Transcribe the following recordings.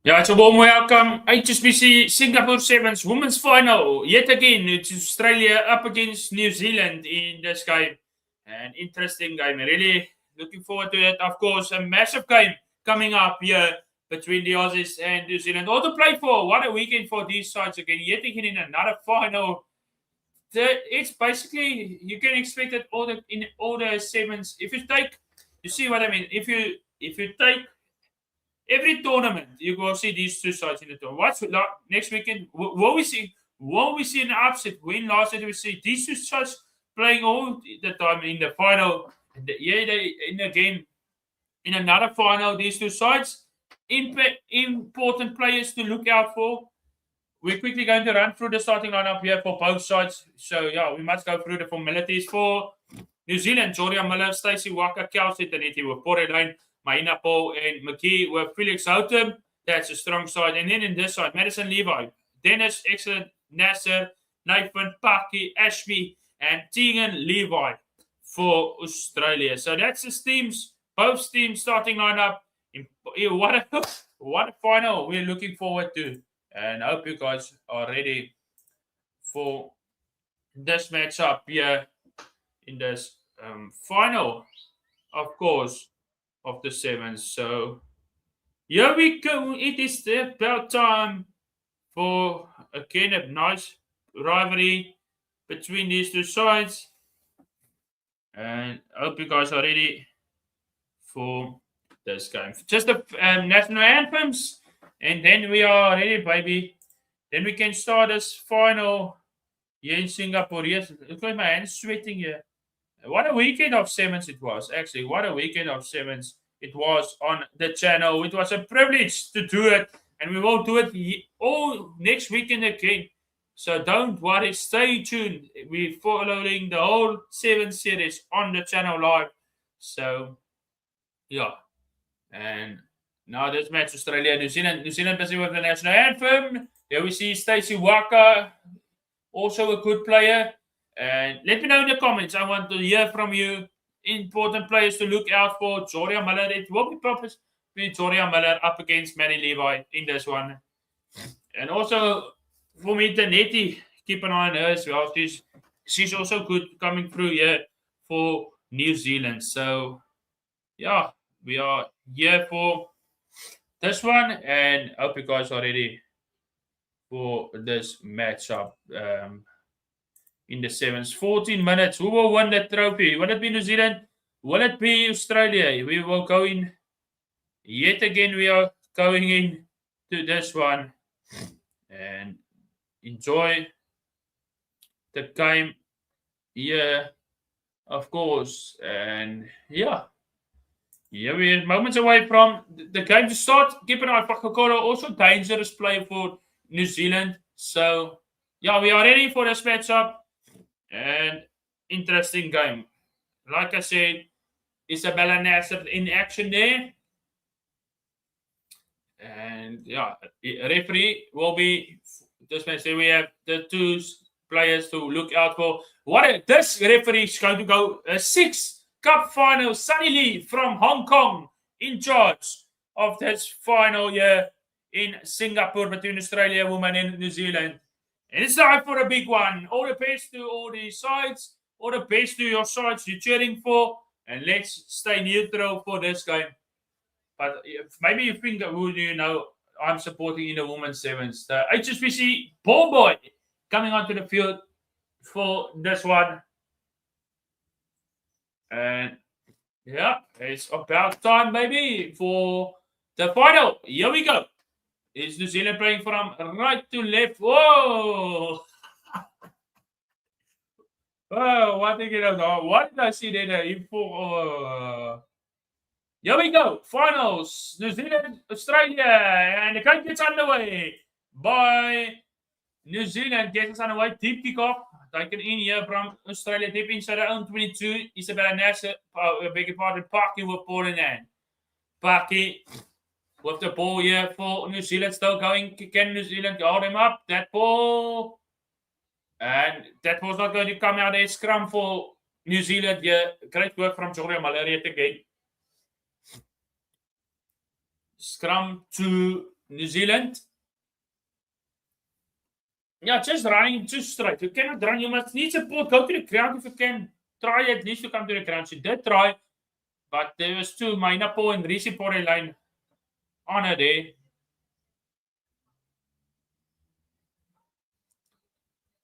Yeah, it's a warm welcome. HSBC Singapore Sevens Women's Final. Yet again, it's Australia up against New Zealand in this game. An interesting game. Really looking forward to it. Of course, a massive game coming up here between the Aussies and New Zealand. All to play for. What a weekend for these sides again. Yet again in another final. It's basically you can expect it in all the sevens. If you take, you see what I mean. If you take every tournament, you will see these two sides in the tournament. What's next weekend? Will we see? Will we see an upset win? Last year we see these two sides playing all the time in the final. Yeah, they in the game in another final. These two sides, important players to look out for. We're quickly going to run through the starting lineup here for both sides. So yeah, we must go through the formalities for New Zealand. Jordia Miller, Stacey Waka, Kelsey Tanetti with Porridine, Maina Paul and McKee with Felix Houghton. That's a strong side. And then in this side, Madison Levi, Dennis, Excellent, Nasser, Nathan, Paki, Ashby, and Tegan Levi for Australia. So that's the teams, both teams starting lineup. What a final we're looking forward to. And I hope you guys are ready for this matchup here in this final, of course, of the sevens. So here we go. It is about time for again a nice rivalry between these two sides. And I hope you guys are ready for this game. Just the national anthems. And then we are ready, baby. Then we can start this final here in Singapore. Yes, look at my hands sweating here. What a weekend of sevens it was, actually. What a weekend of sevens it was on the channel. It was a privilege to do it. And we will do it all next weekend again. So don't worry. Stay tuned. We're following the whole seven series on the channel live. So, yeah. And now this match, Australia, New Zealand. New Zealand busy with the national anthem. There we see Stacey Waka, also a good player. And let me know in the comments. I want to hear from you. Important players to look out for. Jordia Miller. It will be probably Jordia Miller up against Manny Levi in this one. And also for me, Tanetti, keep an eye on her as well. She's also good coming through here for New Zealand. So yeah, we are here for this one, and I hope you guys are ready for this matchup in the sevens. 14 minutes. Who will win the trophy? Will it be New Zealand? Will it be Australia? We will go in. Yet again, we are going in to this one. And enjoy the game here, of course. And yeah. Yeah, we're moments away from the game to start. Keep an eye for Coca-Cola, also dangerous player for New Zealand. So, yeah, we are ready for this matchup. And interesting game. Like I said, Isabella Nasser in action there. And, yeah, referee will be, this match. We have the two players to look out for. This referee is going to go 6 Cup final, Sunny Lee from Hong Kong in charge of this final year in Singapore between Australia women and New Zealand. And it's time for a big one. All the best to all the sides, all the best to your sides you're cheering for, and let's stay neutral for this game. But maybe you think that who do you know I'm supporting in the women's sevens? The HSBC ball boy coming onto the field for this one. And yeah, it's about time, baby, for the final. Here we go. Is New Zealand playing from right to left? Whoa! Oh, what did I see there? Here we go. Finals. New Zealand, Australia. And the game gets underway by New Zealand. Gets underway. Deep kickoff. Taken in here from Australia, deep inside their own 22. Isabella Nasser, beg your pardon, Paki with ball in hand. Paki with the ball here for New Zealand, still going. Can New Zealand hold him up? That ball. And that was not going to come out. A scrum for New Zealand here. Great work from Jordia Miller yet again. Scrum to New Zealand. Yeah, just running too straight. You cannot run. You must need support. Go to the ground if you can. Try at least to come to the ground. She did try, but there was two. Mainapo and Rishi Pore line on her there.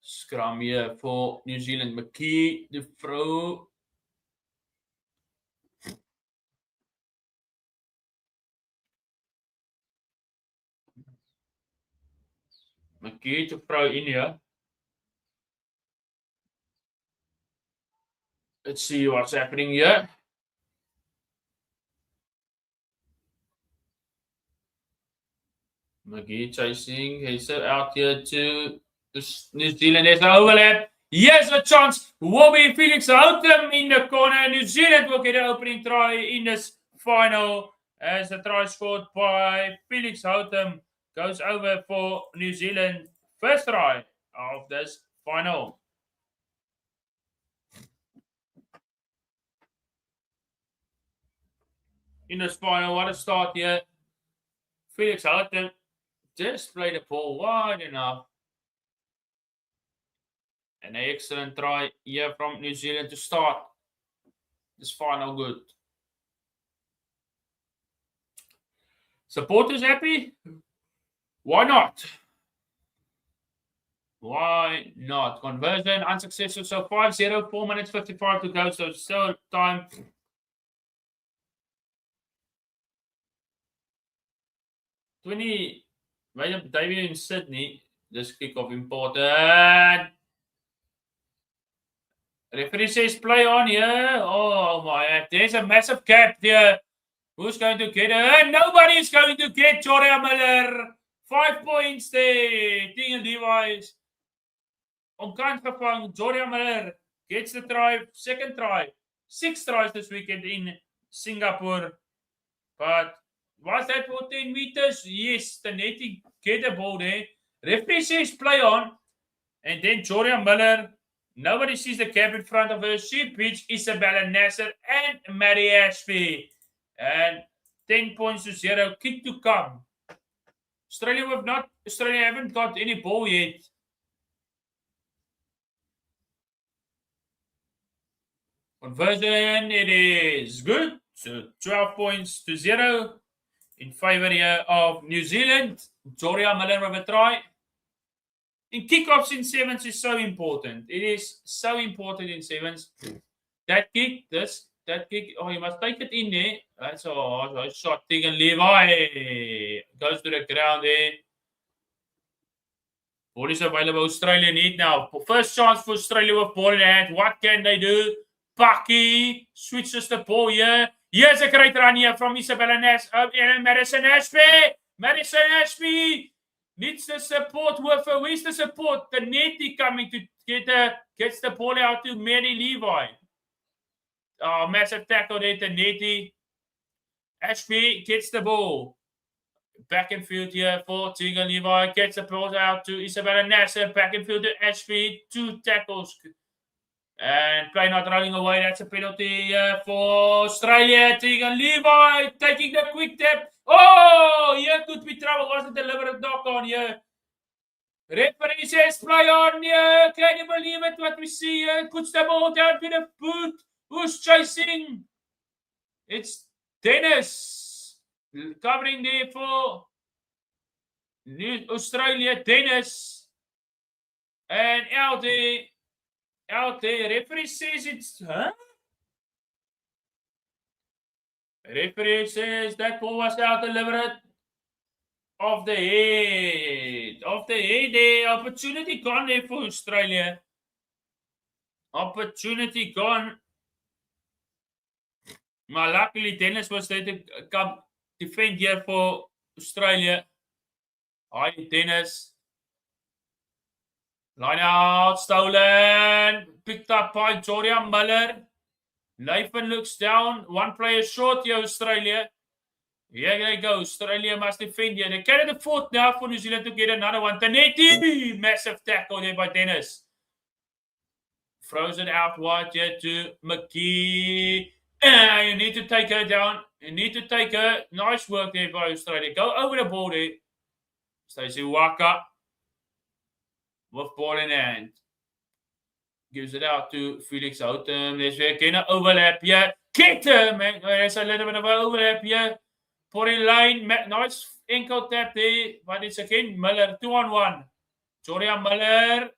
Scrum here for New Zealand. McKee, the throw. McKee to throw in here. Let's see what's happening here. McGee chasing. He's out here to New Zealand. There's an overlap. Here's a chance. Will be Felix Houghton in the corner. New Zealand will get an opening try in this final as the try scored by Felix Houghton goes over for New Zealand. First try of this final. In this final, what a start here. Felix Houghton just played the ball wide enough. An excellent try here from New Zealand to start this final good. Supporters happy? Why not? Why not? Conversion unsuccessful. So 5-0, 4 minutes 55 to go. So still time. David in Sydney. This kickoff important. Referee says play on here. Oh my, there's a massive gap there. Who's going to get it? Nobody is going to get Joria Miller. 5 points there. Tegen Levi's. Omkant gevang. Joria Miller gets the try. Second try. 6 tries this weekend in Singapore. But was that for 10 meters? Yes, the netting get the ball there. Referee says play on. And then Joria Miller. Nobody sees the gap in front of her. She beats Isabella Nasser and Mary Ashby. And 10 points to 0. Kick to come. Australia haven't got any ball yet. Conversion, it is good. So 12 points to 0 in favor here of New Zealand. Joria Miller with a try. In kickoffs in sevens is so important. It is so important in sevens. That kick, oh, you must take it in there. That's a shot taken Levi. Goes to the ground there. Ball is available. Australia need now. First chance for Australia with ball in hand. What can they do? Bucky switches the ball here. Here's a great run here from Isabella Nash. Madison Ashby. Madison Ashby needs the support with her. Where's the support? The netty coming to gets the ball out to Mary Levi. Oh, massive tackle there to netty. Ashby gets the ball. Back in field here for Tegan Levi. Gets the ball out to Isabella Nasser. Back in field to Ashby. 2 tackles. And play not rolling away. That's a penalty for Australia. Tegan Levi taking the quick tap. Oh, here could be trouble. Was a deliberate knock on here. Referee says play on here. Can you believe it? What we see here? Puts the ball down to the boot. Who's chasing? It's Dennis. Covering there for Australia. Dennis. And out there. Referee says it's... Huh? Referee says that ball was out deliberate. Off the head. Off the head there. Opportunity gone there for Australia. Opportunity gone. Maar luckily Dennis was there to come defend here for Australia. Hi Dennis. Line out, stolen. Picked up by Joria Miller. Nathan looks down. 1 player short here, Australia. Here they go. Australia must defend here. They carry the fourth now for New Zealand to get another one. Tanetti. Massive tackle there by Dennis. Throws it out wide here to McKee. You need to take her down. You need to take her. Nice work there by Australia. Go over the ball there. Stacey Waka with ball in hand. Gives it out to Felix Houghton. There's again an overlap here. Get him! There's a little bit of an overlap here. For in line. Nice ankle tap there. But it's again Miller. 2-on-1. Jordan Miller.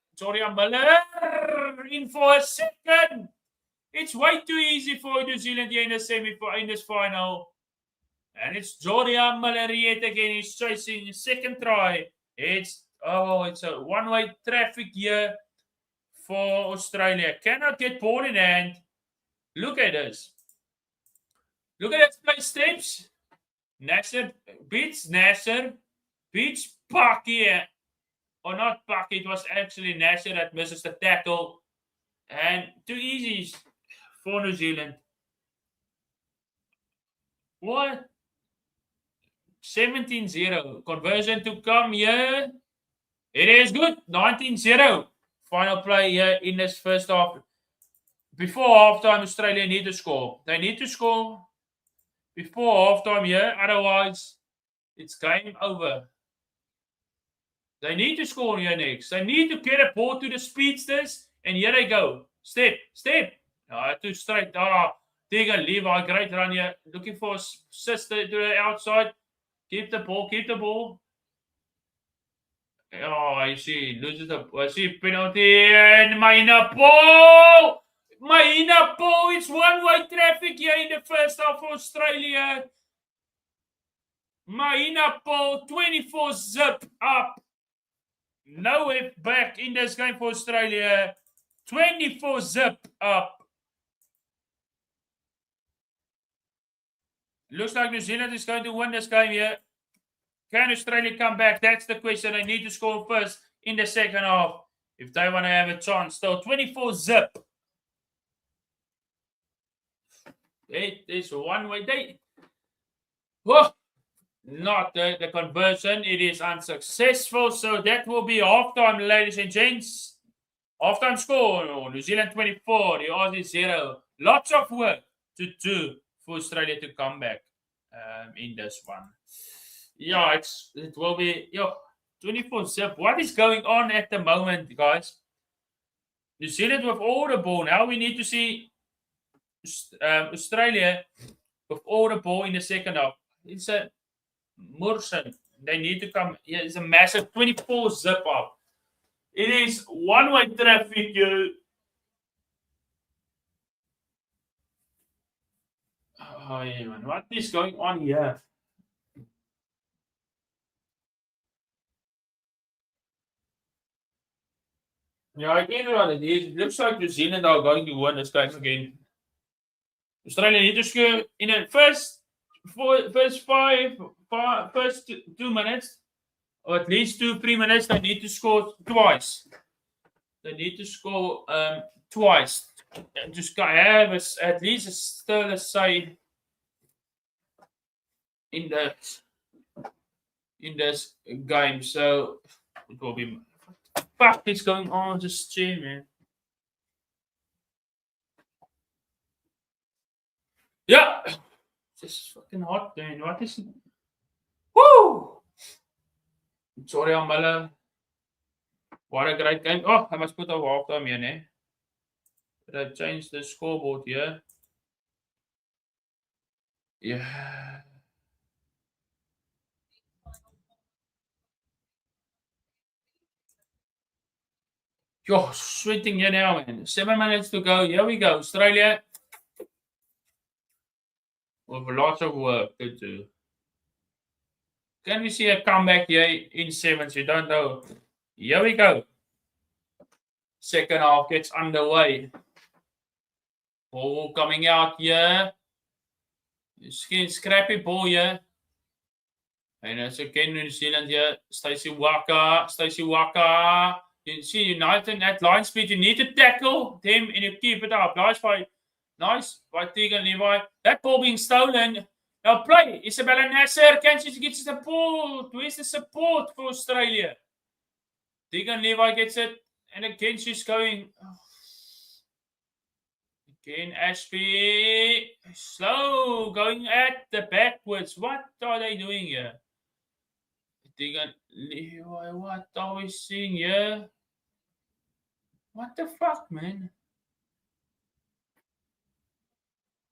In for a second. It's way too easy for New Zealand here in this final. And it's Jordan Miller yet again. He's chasing his second try. It's a one-way traffic here for Australia. Cannot get ball in hand. Look at this. Look at that play steps. Nasser beats Bucky. Or not Bucky. It was actually Nasser that misses the tackle. And too easy for New Zealand. What? 17-0. Conversion to come here. It is good. 19-0. Final play here in this first half. Before halftime, Australia need to score. They need to score before halftime here. Otherwise, it's game over. They need to score here next. They need to get a ball to the speedsters. And here they go. Step. Too straight. Tegan Levi, great run here. Looking for a sister to the outside. Keep the ball. I see. Loses the penalty. And Maina Paul! It's one-way traffic here in the first half for Australia. Maina Paul, 24 zip up. No way back in this game for Australia. 24 zip up. Looks like New Zealand is going to win this game here. Can Australia come back? That's the question. They need to score first in the second half if they want to have a chance. Still 24 zip. It is one way. Not the conversion. It is unsuccessful. So that will be halftime, ladies and gents. Halftime score. New Zealand 24. The Aussie 0. Lots of work to do for Australia to come back in this one. Yeah, it will be 24 zip. What is going on at the moment, guys? New Zealand with all the ball. Now we need to see Australia with all the ball in the second half. It's a Murson. They need to come. Yeah, it's a massive 24 zip up. It is one-way traffic. Oh, yeah, man. What is going on here? Yeah, I get what it is. It looks like New Zealand are going to win this game again. Australia need to score in the first 2 minutes, or at least 2-3 minutes. They need to score twice. They need to score twice. And just have at least still a say in this game. So it will be. Fuck is going on this chair, man. Yeah. This is fucking hot, man. What is it? Woo! Sorry, Miller. What a great game. Oh, I must put a halftime here, ne? But I've changed the scoreboard here. Yeah. Yo, sweating here now, man. 7 minutes to go. Here we go. Australia. With lots of work to do. Can we see a comeback here in sevens? You don't know. Here we go. Second half gets underway. Ball coming out here. Scrappy ball here. And it's again New Zealand here. Stacey Waka. You see United at line speed. You need to tackle them and you keep it up. Nice by Tegan Levi. That ball being stolen. Now play. Isabella Nasser. Can she get support? Where's the support for Australia? Tegan Levi gets it. And again she's going. Again Ashby. Slow. Going at the backwards. What are they doing here? What are we seeing here? What the fuck, man?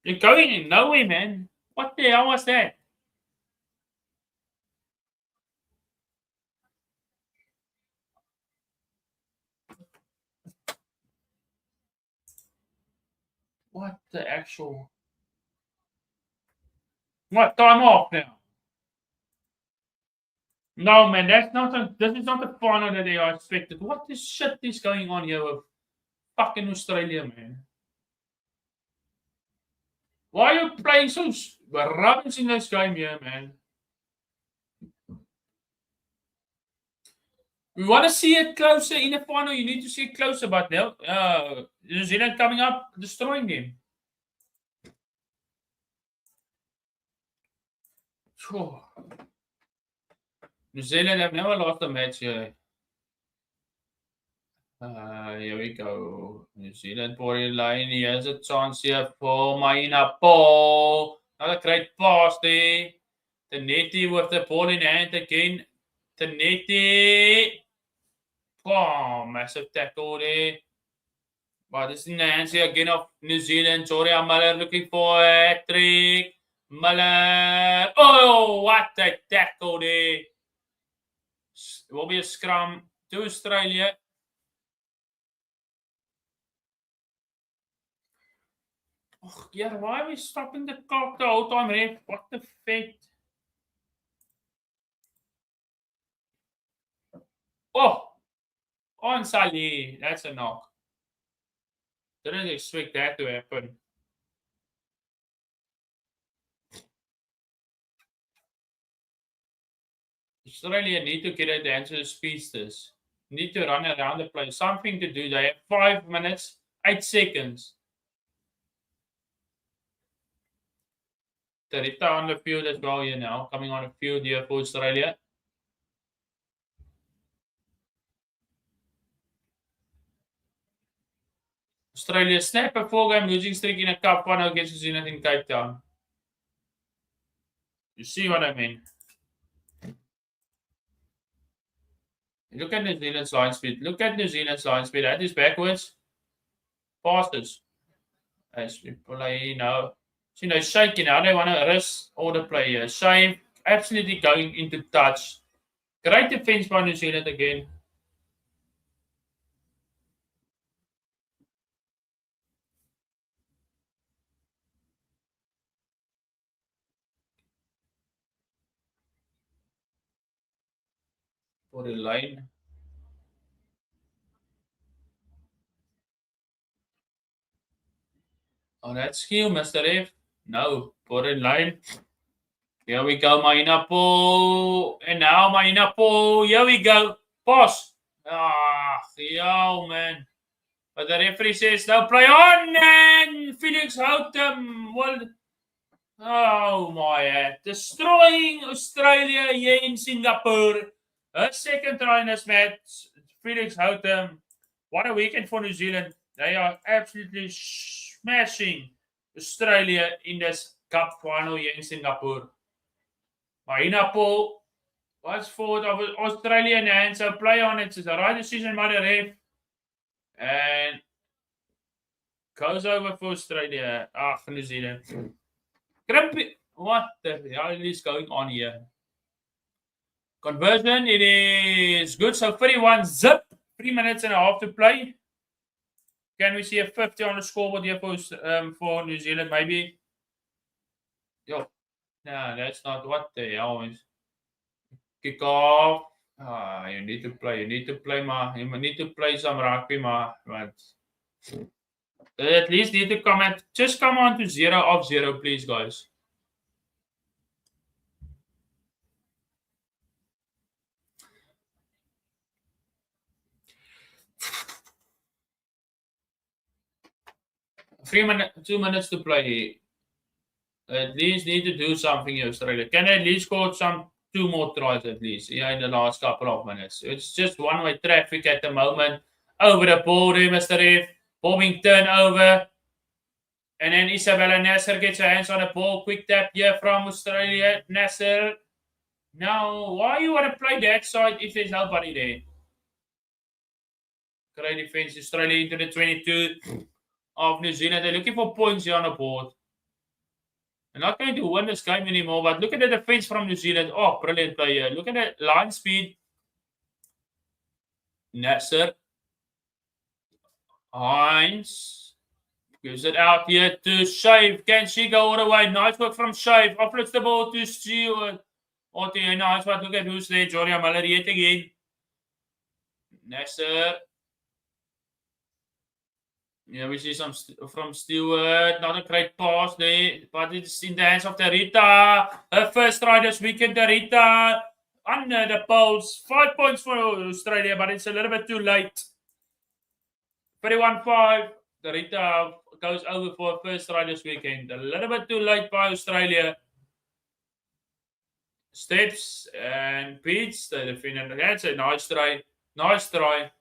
You're going in nowhere, man. What the hell was that? What the actual? What time off now? No, man, that's not. This is not the final that they are expected. What the shit is going on here with fucking Australia, man? Why are you playing so rubbish in this game here, man? We want to see it closer in the final. You need to see it closer, but now New Zealand coming up, destroying them. Phew. New Zealand have never lost a match here. Here we go. New Zealand borderline. He has a chance here for Maina Paul. Not a great pass there. Tanetti with the ball in hand again. Tanetti. Oh, massive tackle there. But this is in the hands here again of New Zealand. Joria Muller looking for a hat-trick. Muller. Oh, what a tackle there. It will be a scrum to Australia. Oh, yeah, why are we stopping the clock the whole time, ref? What the fuck? Oh, on Salih. That's a knock. Didn't expect that to happen. Australia need to get a dancer speedsters. Need to run around the place. Something to do. They have 5 minutes, 8 seconds. Tarita on the field as well here now. Coming on the field here for Australia. Australia snap a 4-game losing streak in a cup final against New Zealand in Cape Town. You see what I mean? Look at New Zealand's line speed. Look at New Zealand's line speed. That is backwards. Fastest. As we play now. See, they're shaking now. They want to risk all the players. Shame. Absolutely going into touch. Great defense by New Zealand again. For the line. Oh, that's skill, Mr. F. No, for the line. Here we go, Mainapo. And now Mainapo. Here we go. Pass. Ah, yo, man. But the referee says no play on, and Felix Houghton will. Oh my! Destroying Australia here in Singapore. Her second try in this match. Felix Houghton. What a weekend for New Zealand. They are absolutely smashing Australia in this cup final here in Singapore. Mainapo was forward of Australian hands. So play on it. It's the right decision by the ref. And goes over for Australia. For New Zealand. Crimpy. What the hell is going on here? Conversion, it is good. So 31 zip. 3 minutes and a half to play. Can we see a 50 on the scoreboard here for New Zealand? Maybe. Yo. No, that's not what the hell is. Kick off. You need to play. You need to play, ma. You need to play some rugby, ma. But at least need to comment. Just come on to 0 off 0, please, guys. Two minutes to play. At least need to do something here, Australia. Can at least score two more tries at least in the last couple of minutes. It's just one-way traffic at the moment. Over the ball there, Mr. F. Ball being turned over. And then Isabella Nasser gets her hands on the ball. Quick tap here from Australia. Nasser Now, why you want to play that side if there's nobody there? Great defense, Australia into the 22 of New Zealand. They're looking for points here on the board. They're not going to win this game anymore, but look at the defense from New Zealand. Oh, brilliant player. Look at the line speed. Nasser. Hines. Gives it out here to Shave. Can she go all the way? Nice work from Shave. Offloads the ball to Stewart. Nice one. Look at who's there. Joria Muller yet again. Nasser. Yeah, we see some from Stewart. Not a great pass there, but it's in the hands of Rita. Her first try this weekend, Rita. Under the poles. 5 points for Australia, but it's a little bit too late. 31-5. Rita goes over for her first try this weekend. A little bit too late by Australia. Steps and beats the defender. That's a nice try. Nice try.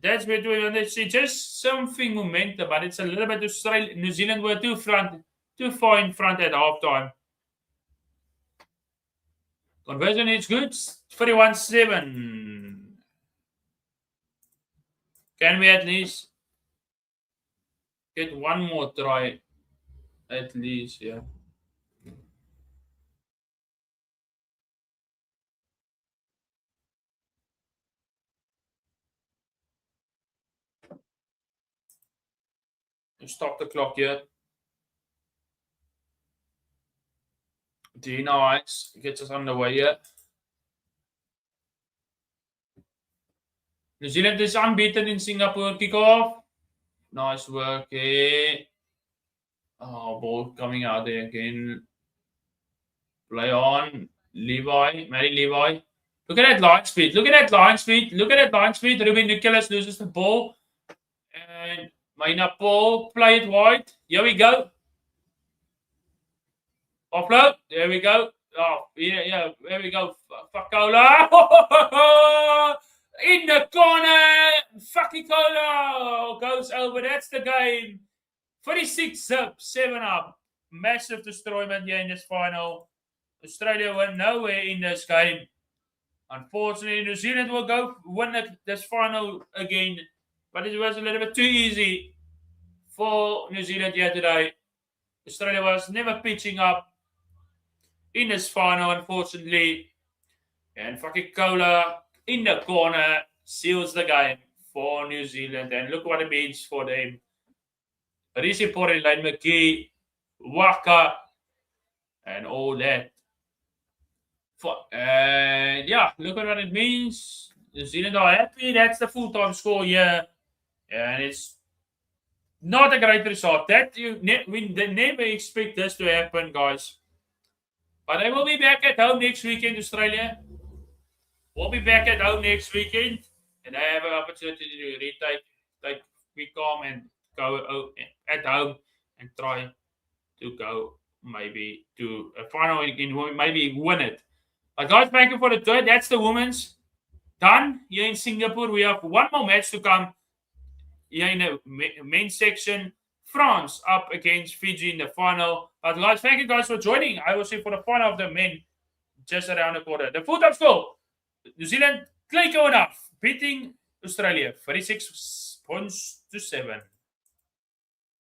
That's what we want to see. Just something momentum, but it's a little bit Australia. New Zealand were too far in front at halftime. Conversion is good. 31-7. Can we at least get one more try? At least, yeah. Stop the clock here. D-Nice gets us underway here. New Zealand is unbeaten in Singapore. Kickoff. Nice work here. Oh, ball coming out there again. Play on. Levi. Mary Levi. Look at that line speed. Look at that line speed. Look at that line speed. Ruben Nicholas loses the ball. And Maina Paul. Play it wide. Here we go. Offload. There we go. Oh, yeah. There we go. Fakola. In the corner. Fakikola goes over. That's the game. 46 up, 7 up. Massive destroyment here in this final. Australia went nowhere in this game. Unfortunately, New Zealand will go win this final again. But it was a little bit too easy for New Zealand here today. Australia was never pitching up in this final, unfortunately. And Fakikola in the corner seals the game for New Zealand. And look what it means for them. Rishi Porelane, McGee, Waka, and all that. And yeah, look at what it means. New Zealand are happy. That's the full-time score here. And it's not a great result. That we never expect this to happen, guys. But they will be back at home next weekend, Australia. We'll be back at home next weekend. And they have an opportunity to retake, be calm and go at home and try to go maybe to a final and maybe win it. But guys, thank you for the tour. That's the women's done here in Singapore. We have one more match to come here in the men's section. France up against Fiji in the final. But guys, thank you guys for joining. I will see you for the final of the men just around the corner. The full-time score. New Zealand, clearly enough, beating Australia 36 points to 7.